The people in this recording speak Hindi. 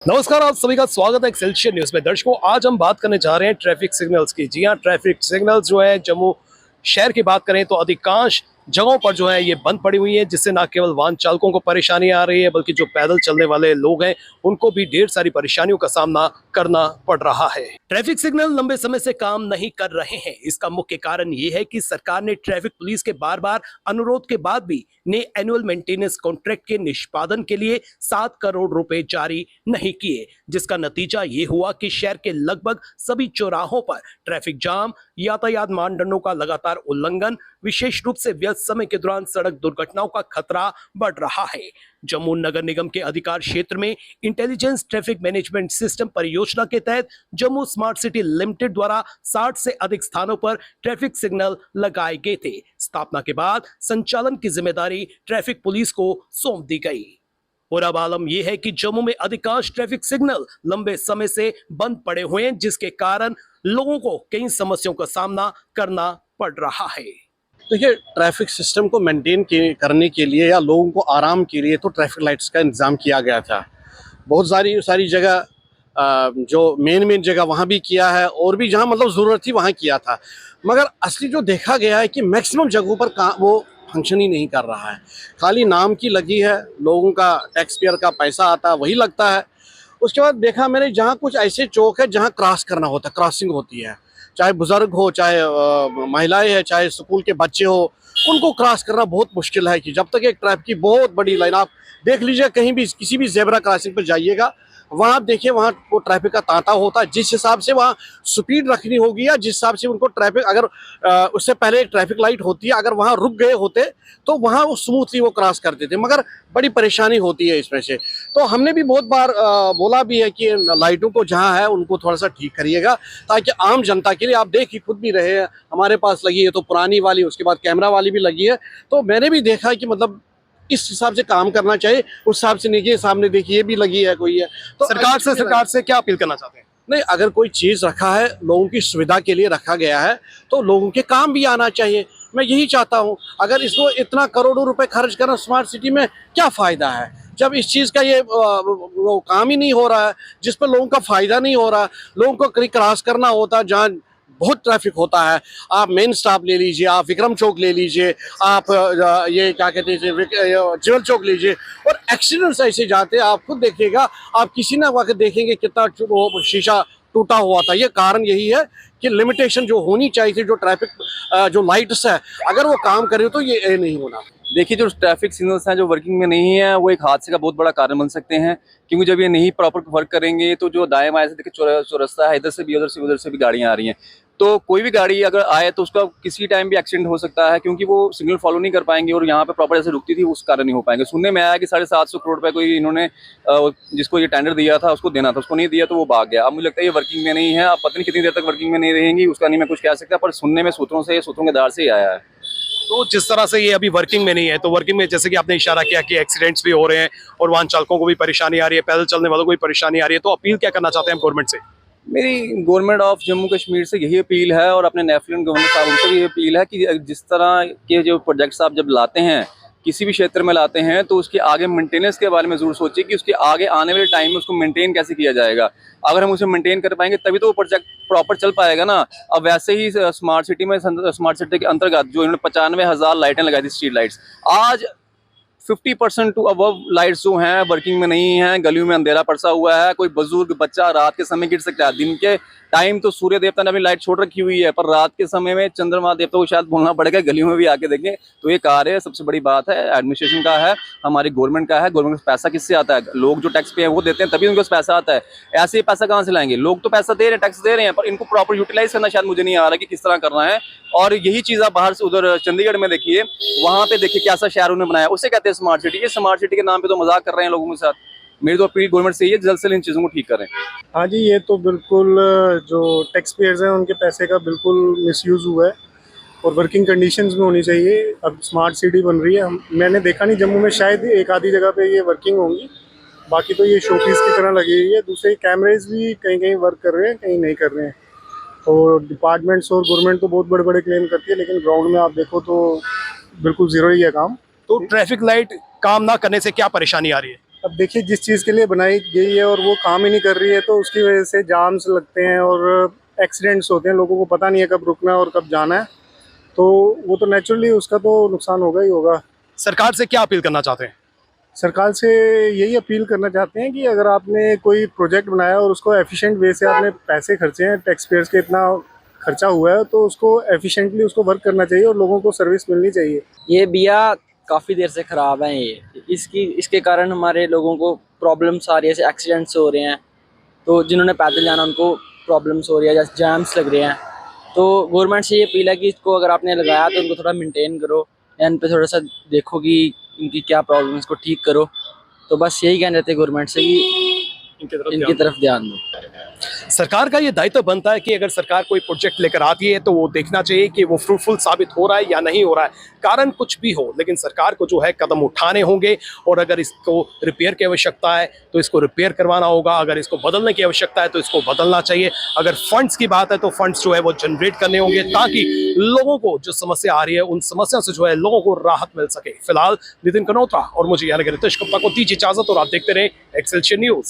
नमस्कार, आप सभी का स्वागत है एक्सेलशियर न्यूज में। दर्शकों, आज हम बात करने जा रहे हैं ट्रैफिक सिग्नल्स की। जी हाँ, ट्रैफिक सिग्नल्स जो है जम्मू शहर की बात करें तो अधिकांश जगहों पर जो है ये बंद पड़ी हुई है, जिससे ना केवल वाहन चालकों को परेशानी आ रही है बल्कि जो पैदल चलने वाले लोग हैं उनको भी ढेर सारी परेशानियों का सामना करना पड़ रहा है। ट्रैफिक सिग्नल लंबे समय से काम नहीं कर रहे हैं। इसका मुख्य कारण ये है कि सरकार ने ट्रैफिक पुलिस के बार बार अनुरोध के बाद भी ने एनुअल मेंटेनेंस कॉन्ट्रैक्ट के निष्पादन के लिए 7 करोड़ रुपए जारी नहीं किए, जिसका नतीजा ये हुआ कि शहर के लगभग सभी चौराहों पर ट्रैफिक जाम, यातायात मानदंडों का लगातार उल्लंघन, विशेष रूप से व्यस्त समय के दौरान सड़क दुर्घटनाओं का खतरा बढ़ रहा है। जम्मू नगर निगम के अधिकार क्षेत्र में इंटेलिजेंस ट्रैफिक मैनेजमेंट सिस्टम परियोजना के तहत जम्मू स्मार्ट सिटी लिमिटेड द्वारा 60 से अधिक स्थानों पर ट्रैफिक सिग्नल लगाए गए थे। स्थापना के बाद संचालन की जिम्मेदारी ट्रैफिक पुलिस को सौंप दी गई। और अब आलम यह है कि जम्मू में अधिकांश ट्रैफिक सिग्नल लंबे समय से बंद पड़े हुए हैं, जिसके कारण लोगों को कई समस्याओं का सामना करना पड़ रहा है। देखिए, ट्रैफिक सिस्टम को मेंटेन करने के लिए या लोगों को आराम के लिए तो ट्रैफिक लाइट्स का इंतज़ाम किया गया था। बहुत सारी जगह जो मेन जगह वहाँ भी किया है और भी जहाँ मतलब ज़रूरत थी वहाँ किया था। मगर असली जो देखा गया है कि मैक्सिमम जगहों पर वो फंक्शन ही नहीं कर रहा है। खाली नाम की लगी है, लोगों का टैक्स पेयर का पैसा आता है वही लगता है। उसके बाद देखा मैंने जहाँ कुछ ऐसे चौक है जहाँ क्रॉस करना होता है, क्रॉसिंग होती है, चाहे बुजुर्ग हो, चाहे महिलाएं हैं, चाहे स्कूल के बच्चे हो, उनको क्रॉस करना बहुत मुश्किल है। कि जब तक एक ट्रैफिक की बहुत बड़ी लाइन, आप देख लीजिए कहीं भी किसी भी जेब्रा क्रॉसिंग पर जाइएगा, वहाँ आप देखिए वहाँ वो ट्रैफिक का तांता होता है। जिस हिसाब से वहाँ स्पीड रखनी होगी या जिस हिसाब से उनको ट्रैफिक, अगर उससे पहले एक ट्रैफिक लाइट होती है, अगर वहाँ रुक गए होते तो वहाँ वो स्मूथली वो क्रॉस करते थे। मगर बड़ी परेशानी होती है इसमें से। तो हमने भी बहुत बार बोला भी है कि लाइटों को जहाँ है उनको थोड़ा सा ठीक करिएगा, ताकि आम जनता के लिए, आप देख ही खुद भी रहे हैं, हमारे पास लगी है तो पुरानी वाली, उसके बाद कैमरा वाली भी लगी है। तो मैंने भी देखा है कि मतलब इस हिसाब से काम करना चाहिए, उस हिसाब से नहीं। सामने देखिए ये भी लगी है, कोई है। तो सरकार से क्या अपील करना चाहते हैं? नहीं, अगर कोई चीज़ रखा है लोगों की सुविधा के लिए रखा गया है तो लोगों के काम भी आना चाहिए। मैं यही चाहता हूँ। अगर इसको इतना करोड़ों रुपए खर्च करना स्मार्ट सिटी में क्या फ़ायदा है, जब इस चीज़ का ये वो काम ही नहीं हो रहा है, जिस पर लोगों का फ़ायदा नहीं हो रहा। लोगों को कहीं क्रॉस करना होता जहाँ बहुत ट्रैफिक होता है। आप मेन स्टॉप ले लीजिए, आप विक्रम चौक ले लीजिए, आप ये क्या कहते हैं ज्वेल चौक लीजिए, और एक्सीडेंट्स ऐसे जाते हैं, आप खुद देखिएगा, आप किसी ना वाक़ देखेंगे कितना वो शीशा टूटा हुआ था। ये कारण यही है कि लिमिटेशन जो होनी चाहिए थी, जो ट्रैफिक जो लाइट्स है, अगर वो काम करे तो ये नहीं होना। देखिए, जो ट्रैफिक सिग्नल्स हैं जो वर्किंग में नहीं है, वो एक हादसे का बहुत बड़ा कारण बन सकते हैं। क्योंकि जब ये नहीं प्रॉपर वर्क करेंगे तो जो दाएं बाएं से देखिए चौरस्ता है, इधर से भी उधर से भी गाड़ियां आ रही हैं, तो कोई भी गाड़ी अगर आए तो उसका किसी टाइम भी एक्सीडेंट हो सकता है, क्योंकि वो सिग्नल फॉलो नहीं कर पाएंगे और यहाँ पे प्रॉपर जैसे रुकती थी उस कारण नहीं हो पाएंगे। सुनने में आया कि 750 करोड़ रुपए कोई इन्होंने जिसको ये टेंडर दिया था उसको देना था, उसको नहीं दिया तो वो भाग गया। अब मुझे लगता है ये वर्किंग में नहीं है। अब पता नहीं कितनी देर तक वर्किंग में नहीं रहेंगी, उसका नहीं मैं कुछ कह सकता, पर सुनने में सूत्रों के दार से ही आया है। तो जिस तरह से ये अभी वर्किंग में नहीं है, तो वर्किंग में जैसे कि आपने इशारा किया कि एक्सीडेंट्स भी हो रहे हैं और वाहन चालकों को भी परेशानी आ रही है, पैदल चलने वालों को भी परेशानी आ रही है, तो अपील क्या करना चाहते हैं गवर्नमेंट से? मेरी गवर्नमेंट ऑफ जम्मू कश्मीर से यही अपील है और अपने नेफ्लिन गवर्नर साहब उनसे भी यही अपील है कि जिस तरह के जो प्रोजेक्ट्स आप जब लाते हैं, किसी भी क्षेत्र में लाते हैं, तो उसके आगे मेंटेनेंस के बारे में जरूर सोचिए कि उसके आगे आने वाले टाइम में उसको मेंटेन कैसे किया जाएगा। अगर हम उसे मेंटेन कर पाएंगे तभी तो वो प्रोजेक्ट प्रॉपर चल पाएगा ना। अब वैसे ही स्मार्ट सिटी के अंतर्गत जो इन्होंने 95,000 लाइटें लगाई थी, स्ट्रीट लाइट्स, आज 50% टू अबव लाइट्स जो हैं वर्किंग में नहीं है। गलियों में अंधेरा पड़सा हुआ है, कोई बुजुर्ग बच्चा रात के समय गिर सकता है। दिन के टाइम तो सूर्य देवता ने अपनी लाइट छोड़ रखी हुई है, पर रात के समय में चंद्रमा देवता को शायद बोलना पड़ेगा, गलियों में भी आके देखें। तो ये कार्य सबसे बड़ी बात है एडमिनिस्ट्रेशन का है, हमारी गवर्नमेंट का है। गवर्नमेंट का पैसा किससे आता है? लोग जो टैक्स पे है वो देते हैं, तभी उनके पास पैसा आता है। ऐसे ही पैसा कहाँ से लाएंगे? लोग तो पैसा दे रहे हैं, टैक्स दे रहे हैं, पर इनको प्रॉपर यूटिलाइज करना शायद मुझे नहीं आ रहा कि किस तरह करना है। और यही चीज़ आप बाहर से उधर चंडीगढ़ में देखिए, वहाँ पे देखिए कैसा शहर उन्होंने बनाया, उसे कहते हैं स्मार्ट सिटी। ये स्मार्ट सिटी के नाम पे तो मजाक कर रहे हैं लोगों के साथ। मेरी तो अपील गवर्नमेंट से ये जल्द से जल्द इन चीज़ों को ठीक करें। हाँ जी, ये तो बिल्कुल जो टैक्स पेयर्स हैं उनके पैसे का बिल्कुल मिसयूज़ हुआ है और वर्किंग कंडीशंस में होनी चाहिए। अब स्मार्ट सिटी बन रही है, मैंने देखा नहीं जम्मू में, शायद एक आधी जगह पे ये वर्किंग होंगी, बाकी तो ये शोपीस की तरह लगी हुई है। दूसरे कैमरेज भी कहीं कहीं वर्क कर रहे हैं, कहीं नहीं कर रहे हैं। और डिपार्टमेंट्स और गवर्नमेंट तो बहुत बड़े बड़े क्लेम करती है, लेकिन ग्राउंड में आप देखो तो बिल्कुल ज़ीरो ही है काम। तो ट्रैफिक लाइट काम ना करने से क्या परेशानी आ रही है? अब देखिए जिस चीज़ के लिए बनाई गई है और वो काम ही नहीं कर रही है तो उसकी वजह से जाम्स लगते हैं और एक्सीडेंट्स होते हैं, लोगों को पता नहीं है कब रुकना है और कब जाना है, तो वो तो नेचुरली उसका तो नुकसान होगा ही होगा। सरकार से क्या अपील करना चाहते हैं? सरकार से यही अपील करना चाहते हैं कि अगर आपने कोई प्रोजेक्ट बनाया और उसको एफिशिएंट वे से आपने पैसे खर्चे हैं, टैक्स पेयर्स के इतना खर्चा हुआ है, तो उसको एफिशिएंटली उसको वर्क करना चाहिए और लोगों को सर्विस मिलनी चाहिए। ये बिया काफ़ी देर से ख़राब है, ये इसके कारण हमारे लोगों को प्रॉब्लम्स आ रही है, जैसे एक्सीडेंट्स हो रहे हैं, तो जिन्होंने पैदल जाना उनको प्रॉब्लम्स हो रही है, जैसे जैम्स लग रहे हैं। तो गवर्नमेंट से ये अपील है कि इसको अगर आपने लगाया तो उनको थोड़ा मेंटेन करो या इन पे थोड़ा सा देखो कि इनकी क्या प्रॉब्लम है, इसको ठीक करो। तो बस यही कहना चाहते हैं गवर्नमेंट से कि इनकी तरफ ध्यान दो। सरकार का ये दायित्व बनता है कि अगर सरकार कोई प्रोजेक्ट लेकर आती है तो वो देखना चाहिए कि वो फ्रूटफुल साबित हो रहा है या नहीं हो रहा है, कारण कुछ भी हो, लेकिन सरकार को जो है कदम उठाने होंगे। और अगर इसको रिपेयर की आवश्यकता है तो इसको रिपेयर करवाना होगा, अगर इसको बदलने की आवश्यकता है तो इसको बदलना चाहिए। अगर फंड्स की बात है तो फंड्स जो है वो जनरेट करने होंगे ताकि लोगों को जो समस्या आ रही है उन समस्या से जो है लोगों को राहत मिल सके। फिलहाल नितिन कनोत्रा और मुझे यानी कि रितेश गुप्ता को दीजिए इजाजत और आप देखते रहे एक्सेलशियर न्यूज।